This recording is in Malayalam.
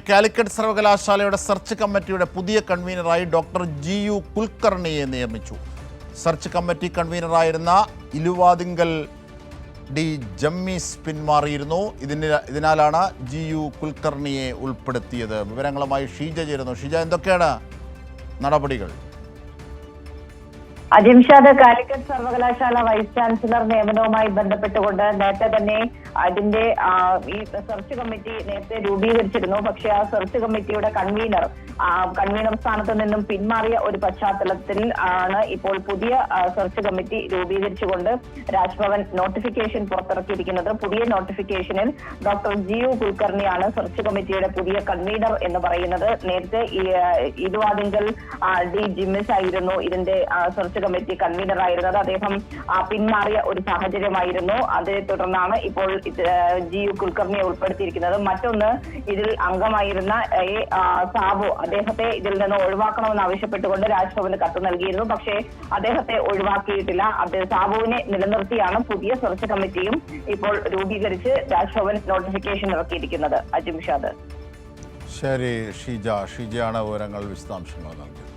കാലിക്കറ്റ് സർവകലാശാലയുടെ സെർച്ച് കമ്മിറ്റിയുടെ പുതിയ കൺവീനറായി ഡോക്ടർ GU കുൽക്കർണിയെ നിയമിച്ചു. സെർച്ച് കമ്മിറ്റി കൺവീനറായിരുന്ന ഇലുവാതിങ്കൽ D ജമ്മീസ് പിന്മാറിയിരുന്നു. ഇതിനാലാണ് GU കുൽക്കർണിയെ ഉൾപ്പെടുത്തിയത്. വിവരങ്ങളുമായി ഷീജ ചേരുന്നു. ഷീജ, എന്തൊക്കെയാണ് നടപടികൾ? അജിംഷാദ്, കാലിക്കറ്റ് സർവകലാശാല വൈസ് ചാൻസലർ നിയമനവുമായി ബന്ധപ്പെട്ടുകൊണ്ട് നേരത്തെ തന്നെ അതിന്റെ ഈ സെർച്ച് കമ്മിറ്റി നേരത്തെ രൂപീകരിച്ചിരുന്നു. പക്ഷേ ആ സെർച്ച് കമ്മിറ്റിയുടെ കൺവീനർ സ്ഥാനത്ത് നിന്നും പിന്മാറിയ ഒരു പശ്ചാത്തലത്തിൽ ആണ് ഇപ്പോൾ പുതിയ സെർച്ച് കമ്മിറ്റി രൂപീകരിച്ചുകൊണ്ട് രാജ്ഭവൻ നോട്ടിഫിക്കേഷൻ പുറത്തിറക്കിയിരിക്കുന്നത്. പുതിയ നോട്ടിഫിക്കേഷനിൽ ഡോക്ടർ GU കുൽക്കർണിയാണ് സെർച്ച് കമ്മിറ്റിയുടെ പുതിയ കൺവീനർ എന്ന് പറയുന്നത്. നേരത്തെ ഇലുവാതിങ്കൽ D ജിമ്മിസ് ആയിരുന്നു ഇതിന്റെ സെർച്ച് കമ്മിറ്റി കൺവീനർ ആയിരുന്നത്. അദ്ദേഹം പിന്മാറിയ ഒരു സാഹചര്യമായിരുന്നു. അതേ തുടർന്നാണ് ഇപ്പോൾ GU കുൽക്കർണിയെ ഉൾപ്പെടുത്തിയിരിക്കുന്നത്. മറ്റൊന്ന്, ഇതിൽ അംഗമായിരുന്ന സാബു, അദ്ദേഹത്തെ ഇതിൽ നിന്ന് ഒഴിവാക്കണമെന്ന് ആവശ്യപ്പെട്ടുകൊണ്ട് രാജ്ഭവന് കത്ത് നൽകിയിരുന്നു. പക്ഷേ അദ്ദേഹത്തെ ഒഴിവാക്കിയിട്ടില്ല. സാബുവിനെ നിലനിർത്തിയാണ് പുതിയ സെർച്ച് കമ്മിറ്റിയും ഇപ്പോൾ രൂപീകരിച്ച് രാജ്ഭവൻ നോട്ടിഫിക്കേഷൻ ഇറക്കിയിരിക്കുന്നത്. അജിംഷാദ്. ശരി ഷീജയാണ് വിവരങ്ങൾ വിശദാംശങ്ങൾ നൽകിയത്.